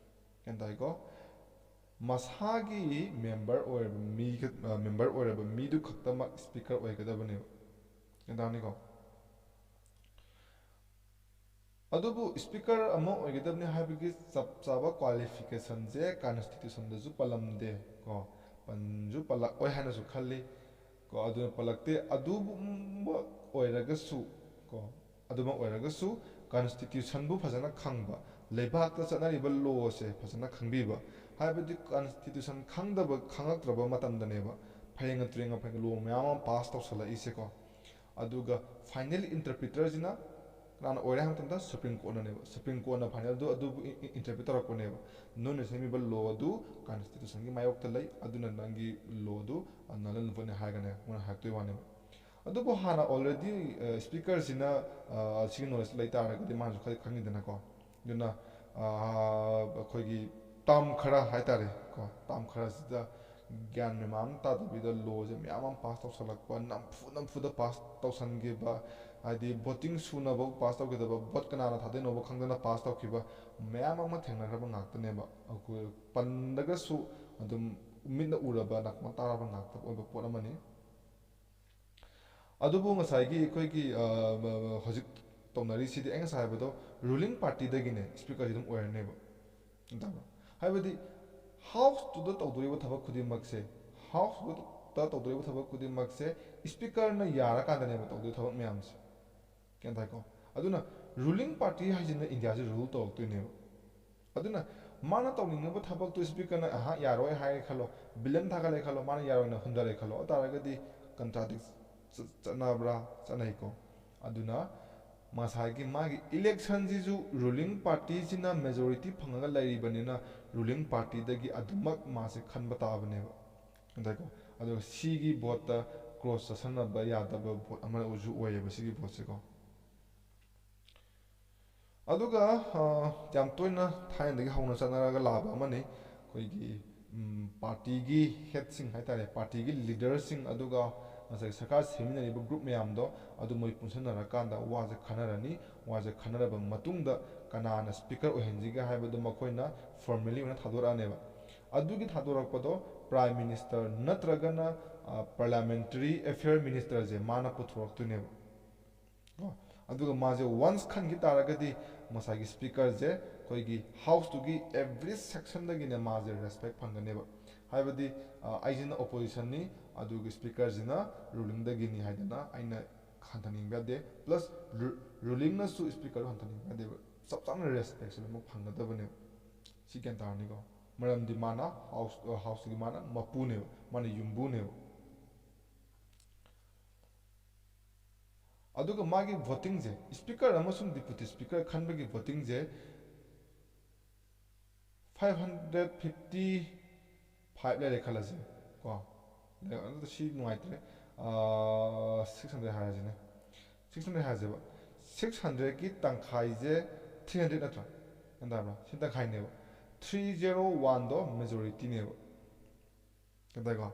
Speaker 1: ꯒ꯭ꯌꯥꯟ ꯇꯥꯏꯀꯣ ꯃꯁꯥꯒꯤ ꯃꯦꯝꯕꯔ ꯑꯣꯏꯔꯕ ꯃꯦꯝꯕꯔ ꯑꯣꯏꯔꯕ ꯃꯤꯗꯨ ꯈꯛꯇꯃꯛ ꯁ꯭ꯄꯤꯀꯔ ꯑꯣꯏꯒꯗꯕꯅꯦꯕ ꯒ꯭ꯌꯥꯟ ꯇꯥꯅꯤꯀꯣ ꯑꯗꯨꯕꯨ ꯁ꯭ꯄꯤꯀꯔ ꯑꯃ ꯑꯣꯏꯒꯗꯕꯅꯤ ꯍꯥꯏꯕꯒꯤ ꯆꯞ ꯆꯥꯕ ꯀ꯭ꯋꯥꯂꯤꯐꯤꯀꯦꯁꯟꯁꯦ ꯀꯟꯁꯇꯤꯇ꯭ꯌꯨꯁꯟꯗꯁꯨ ꯄꯜꯂꯝꯗꯦ ꯀꯣ ꯄꯟꯁꯨ ꯄꯜꯂꯛꯑꯣꯏ ꯍꯥꯏꯅꯁꯨ ꯈꯜꯂꯤ ꯀꯣ ꯑꯗꯨꯅ ꯄꯜꯂꯛꯇꯦ ꯑꯗꯨꯒꯨꯝꯕ ꯑꯣꯏꯔꯒꯁꯨ ꯀꯣ ꯑꯗꯨꯃꯛ ꯑꯣꯏꯔꯒꯁꯨ ꯀꯟꯁꯇꯤꯇ꯭ꯌꯨꯁꯟꯕꯨ ꯐꯖꯅ ꯈꯪꯕ ꯂꯩꯕꯥꯛꯇ ꯆꯠꯅꯔꯤꯕ ꯂꯣꯁꯦ ꯐꯖꯅ ꯈꯪꯕꯤꯕ ꯍꯥꯏꯕꯗꯤ ꯀꯟꯁꯇꯤꯇ꯭ꯌꯨꯁꯟ ꯈꯪꯉꯛꯇ꯭ꯔꯕ ꯃꯇꯝꯗꯅꯦꯕ ꯐꯩꯅ ꯇꯨꯔꯦꯡ ꯐꯩꯅ ꯂꯣ ꯃꯌꯥꯝ ꯑꯃ ꯄꯥꯁ ꯇꯧꯁꯜꯂꯛꯏꯁꯦꯀꯣ ꯑꯗꯨꯒ ꯐꯥꯏꯅꯦꯜ ꯏꯟꯇꯔꯄ꯭ꯔꯤꯇꯔꯁꯤꯅ ꯀꯅꯥꯅ ꯑꯣꯏꯔꯦ ꯍꯥꯏꯕ ꯃꯇꯝꯗ ꯁꯨꯄ꯭ꯔꯤꯝ ꯀꯣꯔꯠꯅꯅꯦꯕ ꯁꯨꯄ꯭ꯔꯤꯝ ꯀꯣꯔꯠꯅ ꯐꯥꯏꯅꯦꯜꯗꯨ ꯑꯗꯨꯕꯨ ꯏꯟꯇꯔꯄ꯭ꯔꯤꯠ ꯇꯧꯔꯛꯄꯅꯦꯕ ꯅꯣꯏꯅ ꯁꯦꯝꯃꯤꯕ ꯂꯣ ꯑꯗꯨ ꯀꯟꯁꯇꯤꯇ꯭ꯌꯨꯁꯟꯒꯤ ꯃꯥꯌꯣꯛꯇ ꯂꯩ ꯑꯗꯨꯅ ꯅꯪꯒꯤ ꯂꯣꯗꯨ ꯅꯜ ꯑꯦꯟ ꯚꯣꯏꯗꯅꯤ ꯍꯥꯏꯒꯅꯤ ꯃꯣꯏꯅ ꯍꯥꯏꯔꯛꯇꯣꯏ ꯋꯥꯅꯦꯕ ꯑꯗꯨꯕꯨ ꯍꯥꯟꯅ ꯑꯣꯜꯔꯦꯗꯤ ꯁ꯭ꯄꯤꯀꯔꯁꯤꯅ ꯁꯤꯒꯤ ꯅꯣꯂꯦꯖ ꯂꯩ ꯇꯥꯔꯒꯗꯤ ꯃꯥꯅꯁꯨ ꯈꯔ ꯈꯪꯉꯤꯗꯅꯀꯣ ꯑꯗꯨꯅ ꯑꯩꯈꯣꯏꯒꯤ ꯇꯥꯝ ꯈꯔ ꯍꯥꯏꯇꯥꯔꯦ ꯀꯣ ꯇꯥꯝ ꯈꯔꯁꯤꯗ ꯒ꯭ꯌꯥꯟ ꯃꯦꯃꯥꯟ ꯑꯃ ꯇꯥꯗꯕꯤꯗ ꯂꯣꯁꯦ ꯃꯌꯥꯝ ꯑꯃ ꯄꯥꯁ ꯇꯧꯁꯜꯂꯛꯄ ꯅꯝꯐꯨꯗ ꯄꯥꯁ ꯇꯧꯁꯟꯈꯤꯕ ꯍꯥꯏꯗꯤ ꯚꯣꯇꯤꯡ ꯁꯨꯅꯕ ꯄꯥꯁ ꯇꯧꯈꯤꯗꯕ ꯚꯣꯠ ꯀꯅꯥꯅ ꯊꯥꯗꯣꯏꯅꯣꯕ ꯈꯪꯗꯅ ꯄꯥꯁ ꯇꯧꯈꯤꯕ ꯃꯌꯥꯝ ꯑꯃ ꯊꯦꯡꯅꯈ꯭ꯔꯕ ꯉꯥꯛꯇꯅꯦꯕ ꯑꯩꯈꯣꯏ ꯄꯟꯗꯒꯁꯨ ꯑꯗꯨꯝ ꯃꯤꯠꯅ ꯎꯔꯕ ꯅꯥꯀꯣꯡꯅ ꯇꯥꯔꯕ ꯉꯥꯛꯇ ꯑꯣꯏꯕ ꯄꯣꯠ ꯑꯃꯅꯤ ꯑꯗꯨꯕꯨ ꯉꯁꯥꯏꯒꯤ ꯑꯩꯈꯣꯏꯒꯤ ꯍꯧꯖꯤꯛ ꯇꯧꯅꯔꯤꯁꯤꯗꯤ ꯑꯩ ꯉꯁꯥꯏ ꯍꯥꯏꯕꯗꯣ ꯔꯨꯂꯤꯡ ꯄꯥꯔꯇꯤꯗꯒꯤꯅꯦ ꯁ꯭ꯄꯤꯀꯔꯁꯤ ꯑꯗꯨꯝ ꯑꯣꯏꯔꯅꯦꯕ ꯍꯥꯏꯕꯗꯤ ꯍꯥꯎꯁꯇꯨꯗ ꯇꯧꯗꯣꯔꯤꯕ ꯊꯕꯛ ꯈꯨꯗꯤꯡꯃꯛꯁꯦ ꯍꯥꯎꯁꯇꯨꯗ ꯇꯧꯗꯣꯔꯤꯕ ꯊꯕꯛ ꯈꯨꯗꯤꯡꯃꯛꯁꯦ ꯁ꯭ꯄꯤꯀꯔꯅ ꯌꯥꯔꯀꯥꯟꯗꯅꯦꯕ ꯇꯧꯗꯣꯏ ꯊꯕꯛ ꯃꯌꯥꯝꯁꯦ ꯒ꯭ꯌꯥꯟ ꯇꯥꯏꯀꯣ ꯑꯗꯨꯅ ꯔꯨꯂꯤꯡ ꯄꯥꯔꯇꯤ ꯍꯥꯏꯁꯤꯅ ꯏꯟꯗꯤꯌꯥꯁꯦ ꯔꯨꯜ ꯇꯧꯔꯛꯇꯣꯏꯅꯦꯕ ꯑꯗꯨꯅ ꯃꯥꯅ ꯇꯧꯅꯤꯡꯉꯤꯕ ꯊꯕꯛꯇꯨ ꯁ꯭ꯄꯤꯀꯔꯅ ꯌꯥꯔꯣꯏ ꯍꯥꯏꯔꯦ ꯈꯜꯂꯣ ꯕꯤꯜ ꯑꯃ ꯊꯥꯒꯠꯂꯦ ꯈꯜꯂꯣ ꯃꯥꯅ ꯌꯥꯔꯣꯏꯅ ꯍꯨꯟꯗꯔꯦ ꯈꯜꯂꯣ ꯑꯗꯨ ꯇꯥꯔꯒꯗꯤ ꯀꯟꯇ꯭ꯔꯥꯗꯤꯛ ꯆꯠꯅꯕ꯭ꯔꯥ ꯆꯠꯅꯩꯀꯣ ꯑꯗꯨꯅ ꯉꯁꯥꯏꯒꯤ ꯃꯥꯒꯤ ꯏꯂꯦꯛꯁꯟꯁꯤꯁꯨ ꯔꯨꯂꯤꯡ ꯄꯥꯔꯇꯤꯁꯤꯅ ꯃꯦꯖꯣꯔꯤꯇꯤ ꯐꯪꯉꯒ ꯂꯩꯔꯤꯕꯅꯤꯅ ꯔꯨꯂꯤꯡ ꯄꯥꯔꯇꯤꯗꯒꯤ ꯑꯗꯨꯃꯛ ꯃꯥꯁꯦ ꯈꯟꯕ ꯇꯥꯕꯅꯦꯕ ꯑꯗꯨꯀꯣ ꯑꯗꯨꯒ ꯁꯤꯒꯤ ꯚꯣꯠꯇ ꯀ꯭ꯔꯣꯁ ꯆꯠꯁꯟꯅꯕ ꯌꯥꯗꯕ ꯚꯣꯠ ꯑꯃꯁꯨ ꯑꯣꯏꯌꯦꯕ ꯁꯤꯒꯤ ꯚꯣꯠꯁꯦꯀꯣ ꯑꯗꯨꯒ ꯌꯥꯝ ꯇꯣꯏꯅ ꯊꯥꯏꯅꯗꯒꯤ ꯍꯧꯅ ꯆꯠꯅꯔꯒ ꯂꯥꯛꯑꯕ ꯑꯃꯅꯤ ꯑꯩꯈꯣꯏꯒꯤ ꯄꯥꯔꯇꯤꯒꯤ ꯍꯦꯠꯁꯤꯡ ꯍꯥꯏꯇꯥꯔꯦ ꯄꯥꯔꯇꯤꯒꯤ ꯂꯤꯗꯔꯁꯤꯡ ꯑꯗꯨꯒ ꯉꯁꯥꯏ ꯁꯔꯀꯥꯔ ꯁꯦꯝꯃꯤꯟꯅꯔꯤꯕ ꯒ꯭ꯔꯨꯞ ꯃꯌꯥꯝꯗꯣ ꯑꯗꯨ ꯃꯣꯏ ꯄꯨꯟꯁꯤꯟꯅꯔꯀꯥꯟꯗ ꯋꯥꯁꯦ ꯈꯟꯅꯔꯅꯤ ꯋꯥꯁꯦ ꯈꯟꯅꯔꯕ ꯃꯇꯨꯡꯗ ꯀꯅꯥꯅ ꯁ꯭ꯄꯤꯀꯔ ꯑꯣꯏꯍꯟꯁꯤꯒꯦ ꯍꯥꯏꯕꯗꯨ ꯃꯈꯣꯏꯅ ꯐꯣꯔꯃꯦꯂꯤ ꯑꯣꯏꯅ ꯊꯥꯗꯣꯔꯛꯑꯅꯦꯕ ꯑꯗꯨꯒꯤ ꯊꯥꯗꯣꯔꯛꯄꯗꯣ ꯄ꯭ꯔꯥꯏꯝ ꯃꯤꯅꯤꯁꯇꯔ ꯅꯠꯇ꯭ꯔꯒꯅ ꯄꯥꯔꯂꯤꯌꯥꯃꯦꯟꯇꯔꯤ ꯑꯦꯐꯤꯌꯔ ꯃꯤꯅꯤꯁꯇꯔꯁꯦ ꯃꯥꯅ ꯄꯨꯊꯣꯔꯛꯇꯣꯏꯅꯦꯕ ꯑꯗꯨꯒ ꯃꯥꯁꯦ ꯋꯥꯟꯁ ꯈꯟꯈꯤ ꯇꯥꯔꯒꯗꯤ ꯉꯁꯥꯏꯒꯤ ꯁ꯭ꯄꯤꯀꯔꯁꯦ ꯑꯩꯈꯣꯏꯒꯤ ꯍꯥꯎꯁꯇꯨꯒꯤ ꯑꯦꯚ꯭ꯔꯤ ꯁꯦꯛꯁꯟꯗꯒꯤꯅꯦ ꯃꯥꯁꯦ ꯔꯦꯁꯄꯦꯛ ꯐꯪꯒꯅꯦꯕ ꯍꯥꯏꯕꯗꯤ ꯑꯩꯁꯤꯅ ꯑꯣꯄꯣꯖꯤꯁꯟꯅꯤ ꯑꯗꯨꯒ ꯁ꯭ꯄꯤꯀꯔꯁꯤꯅ ꯔꯨꯂꯤꯡꯗꯒꯤꯅꯤ ꯍꯥꯏꯗꯅ ꯑꯩꯅ ꯍꯟꯊꯅꯤꯡꯕ ꯌꯥꯗꯦ ꯄ꯭ꯂꯁ ꯔꯨꯂꯤꯡꯅꯁꯨ ꯁ꯭ꯄꯤꯀꯔꯗꯣ ꯍꯟꯊꯅꯤꯡꯕ ꯌꯥꯗꯦꯕ ꯆꯞ ꯆꯥꯅ ꯔꯦꯁꯄꯦꯛꯁꯦ ꯂꯣꯏꯅꯃꯛ ꯐꯪꯒꯗꯕꯅꯦꯕ ꯁꯤ ꯒ꯭ꯌꯥꯟ ꯇꯥꯔꯅꯤꯀꯣ ꯃꯔꯝꯗꯤ ꯃꯥꯅ ꯍꯥꯎꯁꯇꯨꯒꯤ ꯃꯥꯅ ꯃꯄꯨꯅꯦꯕ ꯃꯥꯅ ꯌꯨꯝꯕꯨꯅꯦꯕ ꯑꯗꯨꯒ ꯃꯥꯒꯤ ꯚꯣꯇꯤꯡꯁꯦ ꯁ꯭ꯄꯤꯀꯔ ꯑꯃꯁꯨꯡ ꯗꯤꯄꯨꯇꯤ ꯁ꯭ꯄꯤꯀꯔ ꯈꯟꯕꯒꯤ ꯚꯣꯇꯤꯡꯁꯦ 555 ꯂꯩꯔꯦ ꯈꯜꯂꯁꯦ ꯀꯣ ꯑꯗꯨꯗ ꯁꯤ ꯅꯨꯡꯉꯥꯏꯇ꯭ꯔꯦ 600 ꯍꯥꯏꯔꯁꯤꯅꯦ 600 ꯍꯥꯏꯔꯁꯦꯕ 600ꯒꯤ ꯇꯪꯈꯥꯏꯁꯦ 300 ꯅꯠꯇ꯭ꯔꯥ ꯒ꯭ꯌꯥꯟ ꯇꯥꯕ꯭ꯔꯥ ꯁꯤ ꯇꯪꯈꯥꯏꯅꯦꯕ 301ꯗꯣ ꯃꯦꯖꯣꯔꯤꯇꯤꯅꯦꯕ ꯒ꯭ꯌꯥꯟ ꯇꯥꯏꯀꯣ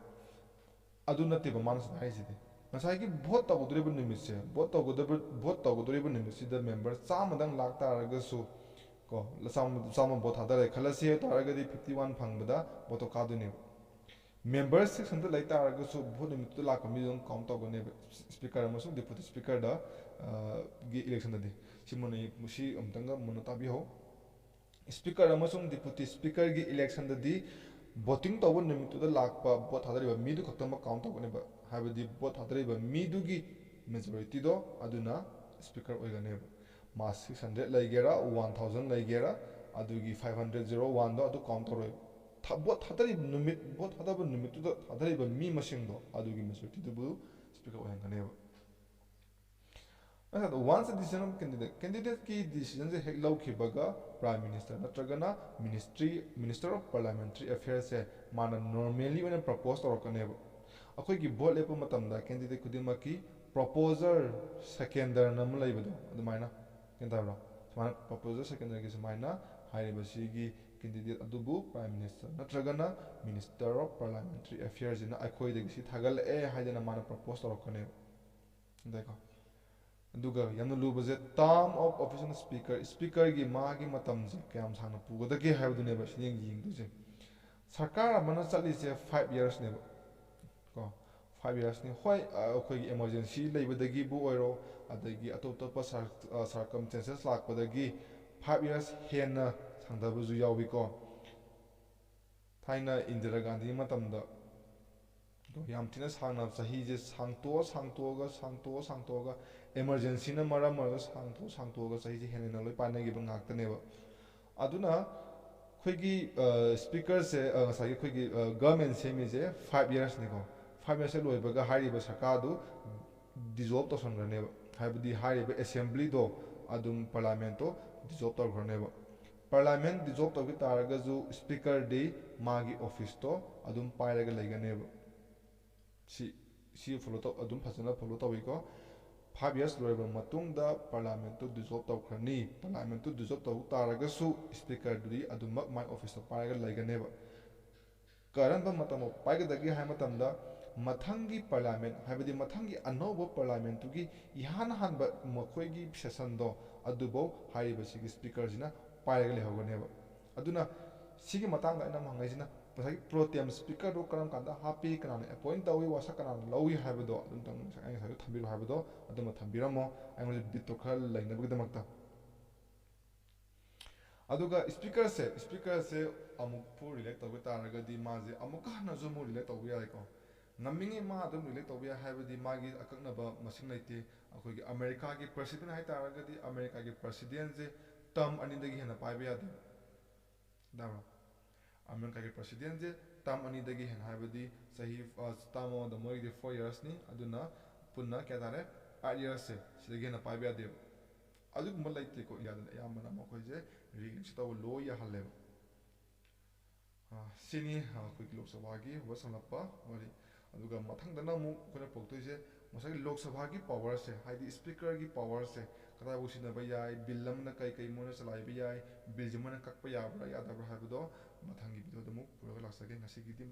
Speaker 1: ꯑꯗꯨ ꯅꯠꯇꯦꯕ ꯃꯥꯅ ꯁꯤꯗ ꯍꯥꯏꯔꯤꯁꯤꯗꯤ ꯉꯁꯥꯏꯒꯤ ꯚꯣꯠ ꯇꯧꯒꯗꯧꯔꯤꯕ ꯅꯨꯃꯤꯠꯁꯦ ꯚꯣꯠ ꯇꯧꯒꯗꯧꯔꯤꯕ ꯅꯨꯃꯤꯠꯁꯤꯗ ꯃꯦꯝꯕꯔ 100ꯗꯪ ꯂꯥꯛꯇꯥꯔꯒꯁꯨ ꯀꯣ ꯆꯥꯝꯃ ꯚꯣꯠ ꯊꯥꯗꯔꯦ ꯈꯜꯂꯁꯤ ꯇꯥꯔꯒꯗꯤ 51 ꯐꯪꯕꯗ ꯚꯣꯠꯇꯣ ꯀꯥꯗꯣꯏꯅꯦꯕ ꯃꯦꯝꯕꯔ 600 ꯂꯩ ꯇꯥꯔꯒꯁꯨ ꯚꯣꯠ ꯅꯨꯃꯤꯠꯇꯨꯗ ꯂꯥꯛꯄ ꯃꯤꯗꯨ ꯑꯗꯨꯝ ꯀꯥꯎꯟꯠ ꯇꯧꯒꯅꯦꯕ ꯁ꯭ꯄꯤꯀꯔ ꯑꯃꯁꯨꯡ ꯗꯤꯄꯨꯇꯤ ꯁ꯭ꯄꯤꯀꯔꯗ ꯒꯤ ꯏꯂꯦꯛꯁꯟꯗꯗꯤ ꯁꯤ ꯑꯃꯨꯛꯇꯪꯒ ꯃꯨꯟꯅ ꯇꯥꯕꯤꯍꯧ ꯁ꯭ꯄꯤꯀꯔ ꯑꯃꯁꯨꯡ ꯗꯤꯄꯨꯇꯤ ꯁ꯭ꯄꯤꯀꯔꯒꯤ ꯏꯂꯦꯛꯁꯟꯗꯗꯤ ꯚꯣꯇꯤꯡ ꯇꯧꯕ ꯅꯨꯃꯤꯠꯇꯨꯗ ꯂꯥꯛꯄ ꯚꯣꯠ ꯊꯥꯗꯔꯤꯕ ꯃꯤꯗꯨ ꯈꯛꯇꯃꯛ ꯀꯥꯎꯟꯠ ꯇꯧꯒꯅꯦꯕ ꯍꯥꯏꯕꯗꯤ ꯚꯣꯠ ꯊꯥꯗꯔꯤꯕ ꯃꯤꯗꯨꯒꯤ ꯃꯦꯖꯣꯔꯤꯇꯤꯗꯣ ꯑꯗꯨꯅ ꯁ꯭ꯄꯤꯀꯔ ꯑꯣꯏꯒꯅꯦꯕ ꯃꯥ 600 ꯂꯩꯒꯦꯔꯥ 1000 ꯂꯩꯒꯦꯔꯥ ꯑꯗꯨꯒꯤ 501ꯗꯣ ꯑꯗꯨ ꯀꯥꯎꯟꯠ ꯇꯧꯔꯣꯏꯕ ꯚꯣꯠ ꯊꯥꯗꯔꯤꯕ ꯅꯨꯃꯤꯠ ꯚꯣꯠ ꯊꯥꯗꯕ ꯅꯨꯃꯤꯠꯇꯨꯗ ꯊꯥꯗꯔꯤꯕ ꯃꯤ ꯃꯁꯤꯡꯗꯣ ꯑꯗꯨꯒꯤ ꯃꯦꯖꯣꯔꯤꯇꯤꯗꯨꯕꯨ ꯁ꯭ꯄꯤꯀꯔ ꯑꯣꯏꯍꯟꯒꯅꯦꯕ ꯋꯥꯟꯁ ꯗ ꯗꯤꯁꯤꯖꯟ ꯑꯣꯐ ꯀꯦꯟꯗꯤꯗꯦꯠꯀꯤ ꯗꯤꯁꯤꯖꯟꯁꯦ ꯍꯦꯛ ꯂꯧꯈꯤꯕꯒ ꯄ꯭ꯔꯥꯏꯝ ꯃꯤꯅꯤꯁꯇꯔ ꯅꯠꯇ꯭ꯔꯒꯅ ꯃꯤꯅꯤꯁꯇꯔ ꯑꯣꯐ ꯄꯥꯔꯂꯤꯌꯥꯃꯦꯟꯇꯔꯤ ꯑꯦꯐꯤꯌꯔꯁꯦ ꯃꯥꯅ ꯅꯣꯔꯃꯦꯜꯂꯤ ꯑꯣꯏꯅ ꯄ꯭ꯔꯄꯣꯁ ꯇꯧꯔꯛꯀꯅꯦꯕ ꯑꯩꯈꯣꯏꯒꯤ ꯚꯣꯠ ꯂꯦꯞꯄ ꯃꯇꯝꯗ ꯀꯦꯟꯗꯤꯗꯦꯠ ꯈꯨꯗꯤꯡꯃꯛꯀꯤ ꯄ꯭ꯔꯣꯄꯣꯖꯔ ꯁꯦꯀꯦꯟꯗꯔꯅ ꯑꯃ ꯂꯩꯕꯗꯣ ꯑꯗꯨꯃꯥꯏꯅ ꯒ꯭ꯌꯥꯟ ꯇꯥꯕ꯭ꯔꯣ ꯁꯨꯃꯥꯏꯅ ꯄ꯭ꯔꯣꯄꯣꯖꯔ ꯁꯦꯀꯦꯟꯗꯔꯒꯤ ꯁꯨꯃꯥꯏꯅ ꯍꯥꯏꯔꯤꯕꯁꯤꯒꯤ ꯀꯦꯟꯗꯤꯗꯦꯠ ꯑꯗꯨꯕꯨ ꯄ꯭ꯔꯥꯏꯝ ꯃꯤꯅꯤꯁꯇꯔ ꯅꯠꯇ꯭ꯔꯒꯅ ꯃꯤꯅꯤꯁꯇꯔ ꯑꯣꯐ ꯄꯥꯔꯂꯤꯌꯥꯃꯦꯟꯇꯔꯤ ꯑꯦꯐꯤꯌꯔꯁꯤꯅ ꯑꯩꯈꯣꯏꯗꯒꯤ ꯁꯤ ꯊꯥꯒꯠꯂꯛꯑꯦ ꯍꯥꯏꯗꯅ ꯃꯥꯅ ꯄ꯭ꯔꯄꯣꯁ ꯇꯧꯔꯛꯀꯅꯦꯕ ꯑꯗꯩꯀꯣ ꯑꯗꯨꯒ ꯌꯥꯝꯅ ꯂꯨꯕꯁꯦ ꯇꯥꯔꯝ ꯑꯣꯐ ꯑꯣꯐꯤꯁ ꯁ꯭ꯄꯤꯀꯔꯒꯤ ꯃꯥꯒꯤ ꯃꯇꯝꯁꯦ ꯀꯌꯥꯝ ꯁꯥꯡꯅ ꯄꯨꯒꯗꯒꯦ ꯍꯥꯏꯕꯗꯨꯅꯦꯕ ꯁꯤꯅ ꯌꯦꯡꯗꯣꯏꯁꯦ ꯁꯔꯀꯥꯔ ꯑꯃꯅ ꯆꯠꯂꯤꯁꯦ 5 ꯏꯌꯔꯁꯅꯦꯕ ꯀꯣ 5 ꯏꯌꯔꯁꯅꯤ ꯍꯣꯏ ꯑꯩꯈꯣꯏꯒꯤ ꯑꯦꯃꯥꯔꯖꯦꯟꯁꯤ ꯂꯩꯕꯗꯒꯤꯕꯨ ꯑꯣꯏꯔꯣ ꯑꯗꯒꯤ ꯑꯇꯣꯞ ꯑꯇꯣꯞꯄ ꯁꯥꯔꯀꯝꯁꯇꯦꯟꯁꯦꯁ ꯂꯥꯛꯄꯗꯒꯤ 5 ꯏꯌꯔꯁ ꯍꯦꯟꯅ ꯁꯥꯡꯊꯕꯁꯨ ꯌꯥꯎꯏꯀꯣ ꯊꯥꯏꯅ ꯏꯟꯗꯤꯔꯥ ꯒꯥꯟꯙꯤ ꯃꯇꯝꯗ ꯌꯥꯝ ꯊꯤꯅ ꯁꯥꯡꯅ ꯆꯍꯤꯁꯦ ꯁꯥꯡꯇꯣꯛꯑꯒ ꯑꯦꯃꯥꯔꯖꯦꯟꯁꯤꯅ ꯃꯔꯝ ꯑꯣꯏꯔꯒ ꯁꯥꯡꯇꯣꯛꯑꯒ ꯆꯍꯤꯁꯦ ꯍꯦꯟꯅ ꯂꯣꯏ ꯄꯥꯏꯅꯈꯤꯕ ꯉꯥꯛꯇꯅꯦꯕ ꯑꯗꯨꯅ ꯑꯩꯈꯣꯏꯒꯤ ꯁ꯭ꯄꯤꯀꯔꯁꯦ ꯉꯁꯥꯏꯒꯤ ꯑꯩꯈꯣꯏꯒꯤ ꯒꯚꯔꯟꯃꯦꯟ ꯁꯦꯝꯃꯤꯁꯦ 5 ꯏꯌꯔꯁꯅꯤꯀꯣ 5 ꯏꯌꯔꯁꯁꯦ ꯂꯣꯏꯕꯒ ꯍꯥꯏꯔꯤꯕ ꯁꯔꯀꯥꯔꯗꯨ ꯗꯤꯖꯣꯜꯕ ꯇꯧꯁꯟꯈ꯭ꯔꯅꯦꯕ ꯍꯥꯏꯕꯗꯤ ꯍꯥꯏꯔꯤꯕ ꯑꯦꯁꯦꯝꯕ꯭ꯂꯤꯗꯣ ꯑꯗꯨꯝ ꯄꯥꯔꯂꯤꯌꯥꯃꯦꯟꯇꯣ ꯗꯤꯖꯣꯜꯕ ꯇꯧꯈ꯭ꯔꯅꯦꯕ ꯄꯥꯔꯂꯤꯌꯥꯃꯦꯟ ꯗꯤꯖꯣꯜꯕ ꯇꯧꯈꯤ ꯇꯥꯔꯒꯁꯨ ꯁ꯭ꯄꯤꯀꯔꯗꯤ ꯃꯥꯒꯤ ꯑꯣꯐꯤꯁꯇꯣ ꯑꯗꯨꯝ ꯄꯥꯏꯔꯒ ꯂꯩꯒꯅꯦꯕ ꯁꯤ ꯑꯗꯨꯝ ꯐꯖꯅ ꯐꯣꯂꯣ ꯇꯧꯋꯤꯀꯣ 5 ꯏꯌꯔꯁ ꯂꯣꯏꯔꯕ ꯃꯇꯨꯡꯗ ꯄꯥꯔꯂꯤꯌꯥꯃꯦꯟꯇꯨ ꯗꯤꯖꯣꯜꯕ ꯇꯧꯈ꯭ꯔꯅꯤ ꯄꯥꯔꯂꯤꯌꯥꯃꯦꯟꯇꯨ ꯗꯤꯖꯣꯜꯕ ꯇꯧ ꯇꯥꯔꯒꯁꯨ ꯁ꯭ꯄꯤꯀꯔꯗꯨꯗꯤ ꯑꯗꯨꯃꯛ ꯃꯥꯏ ꯑꯣꯐꯤꯁꯇ ꯄꯥꯏꯔꯒ ꯂꯩꯒꯅꯦꯕ ꯀꯔꯝꯕ ꯃꯇꯝꯗ ꯄꯥꯏꯒꯗꯒꯦ ꯍꯥꯏꯕ ꯃꯇꯝꯗ ꯃꯊꯪꯒꯤ ꯄꯥꯔꯂꯤꯌꯥꯃꯦꯟ ꯍꯥꯏꯕꯗꯤ ꯃꯊꯪꯒꯤ ꯑꯅꯧꯕ ꯄꯥꯔꯂꯤꯌꯥꯃꯦꯟꯇꯨꯒꯤꯏꯍꯥꯟ ꯍꯥꯟꯕ ꯃꯈꯣꯏꯒꯤ ꯁꯦꯁꯟꯗꯣ ꯑꯗꯨꯐꯧ ꯍꯥꯏꯔꯤꯕꯁꯤꯒꯤ ꯁ꯭ꯄꯤꯀꯔꯁꯤꯅ ꯄꯥꯏꯔꯒ ꯂꯩꯍꯧꯒꯅꯦꯕ ꯑꯗꯨꯅ ꯁꯤꯒꯤ ꯃꯇꯥꯡꯗ ꯑꯩꯅ ꯍꯪꯉꯛꯏꯁꯤꯅ ꯉꯁꯥꯏꯒꯤ ꯄ꯭ꯔꯣꯇꯦꯝ ꯁ꯭ꯄꯤꯀꯔꯗꯨ ꯀꯔꯝ ꯀꯥꯟꯗ ꯍꯥꯞꯄꯤ ꯀꯅꯥꯅ ꯑꯦꯄꯣꯏꯟ ꯇꯧꯏ ꯋꯥꯁꯛ ꯀꯅꯥꯅ ꯂꯧꯏ ꯍꯥꯏꯕꯗꯣ ꯑꯗꯨꯝꯇꯪ ꯑꯩ ꯉꯁꯥꯏ ꯊꯝꯕꯤꯔꯣ ꯍꯥꯏꯕꯗꯣ ꯑꯗꯨꯃ ꯊꯝꯕꯤꯔꯝꯃꯣ ꯑꯩꯉꯣꯟꯗ ꯕꯤꯠꯇꯣ ꯈꯔ ꯂꯩꯅꯕꯒꯤꯗꯃꯛꯇ ꯑꯗꯨꯒ ꯁ꯭ꯄꯤꯀꯔꯁꯦ ꯑꯃꯨꯛꯄꯨ ꯔꯤꯂꯦꯛ ꯇꯧꯕ ꯇꯥꯔꯒꯗꯤ ꯃꯥꯁꯦ ꯑꯃꯨꯛꯀ ꯍꯟꯅꯁꯨ ꯑꯃꯨꯛ ꯔꯤꯂꯦꯛ ꯇꯧꯕ ꯌꯥꯏꯀꯣ ꯉꯝꯃꯤꯉꯩ ꯃꯥ ꯑꯗꯨꯝ ꯔꯤꯂꯦꯛ ꯇꯧꯕ ꯌꯥꯏ ꯍꯥꯏꯕꯗꯤ ꯃꯥꯒꯤ ꯑꯀꯛꯅꯕ ꯃꯁꯤꯡ ꯂꯩꯇꯦ ꯑꯩꯈꯣꯏꯒꯤ ꯑꯃꯦꯔꯤꯀꯥꯒꯤ ꯄ꯭ꯔꯁꯤꯗꯦꯟ ꯍꯥꯏꯇꯥꯔꯒꯗꯤ ꯑꯃꯦꯔꯤꯀꯥꯒꯤ ꯄ꯭ꯔꯁꯤꯗꯦꯟꯁꯦ ꯇꯔꯝ 2ꯗꯒꯤ ꯍꯦꯟꯅ ꯄꯥꯏꯕ ꯌꯥꯗꯦꯕ ꯇꯥꯕ꯭ꯔꯣ ꯑꯃꯦꯔꯤꯀꯥꯒꯤ ꯄ꯭ꯔꯁꯤꯗꯦꯟꯁꯦ ꯇꯔꯝ 2ꯗꯒꯤ ꯍꯦꯟꯅ ꯍꯥꯏꯕꯗꯤ ꯆꯍꯤ ꯇꯔꯝ ꯑꯃꯗ ꯃꯣꯏꯒꯤꯗꯤ 4 ꯏꯌꯔꯁꯅꯤ ꯑꯗꯨꯅ ꯄꯨꯟꯅ ꯀꯌꯥ ꯇꯥꯔꯦ 8 ꯏꯌꯔꯁꯁꯦ ꯁꯤꯗꯒꯤ ꯍꯦꯟꯅ ꯄꯥꯏꯕ ꯌꯥꯗꯦꯕ ꯑꯗꯨꯒꯨꯝꯕ ꯂꯩꯇꯦꯀꯣ ꯏꯟꯗꯤꯌꯥꯗꯗꯤ ꯑꯌꯥꯝꯕꯅ ꯃꯈꯣꯏꯁꯦ ꯔꯤꯂꯤꯡꯁ ꯇꯧꯕ ꯂꯣꯏ ꯌꯥꯍꯜꯂꯦꯕ ꯁꯤꯅꯤ ꯑꯩꯈꯣꯏꯒꯤ ꯂꯣꯛ ꯁꯚꯥꯒꯤ ꯋꯥ ꯁꯝꯂꯞꯄ ꯋꯥꯔꯤ ꯑꯗꯨꯒ ꯃꯊꯪꯗꯅ ꯑꯃꯨꯛ ꯑꯩꯈꯣꯏꯅ ꯄꯣꯛꯇꯣꯏꯁꯦ ꯉꯁꯥꯏꯒꯤ ꯂꯣꯛ ꯁꯚꯥꯒꯤ ꯄꯋꯥꯔꯁꯦ ꯍꯥꯏꯗꯤ ꯁ꯭ꯄꯤꯀꯔꯒꯤ ꯄꯋꯥꯔꯁꯦ ꯀꯗꯥꯏꯐꯥꯎ ꯁꯤꯖꯤꯟꯅꯕ ꯌꯥꯏ ꯕꯤꯜ ꯑꯃꯅ ꯀꯩ ꯃꯣꯏꯅ ꯆꯂꯥꯏꯕ ꯌꯥꯏ ꯕꯤꯜꯁꯦ ꯃꯣꯏꯅ ꯀꯛꯄ ꯌꯥꯕ꯭ꯔꯥ ꯌꯥꯗꯕ꯭ꯔꯥ ꯍꯥꯏꯕꯗꯣ ꯃꯊꯪꯒꯤ ꯚꯤꯗꯤꯑꯣꯗ ꯑꯃꯨꯛ ꯄꯨꯔꯒ ꯂꯥꯛꯆꯒꯦ ꯉꯁꯤꯒꯤꯗꯤ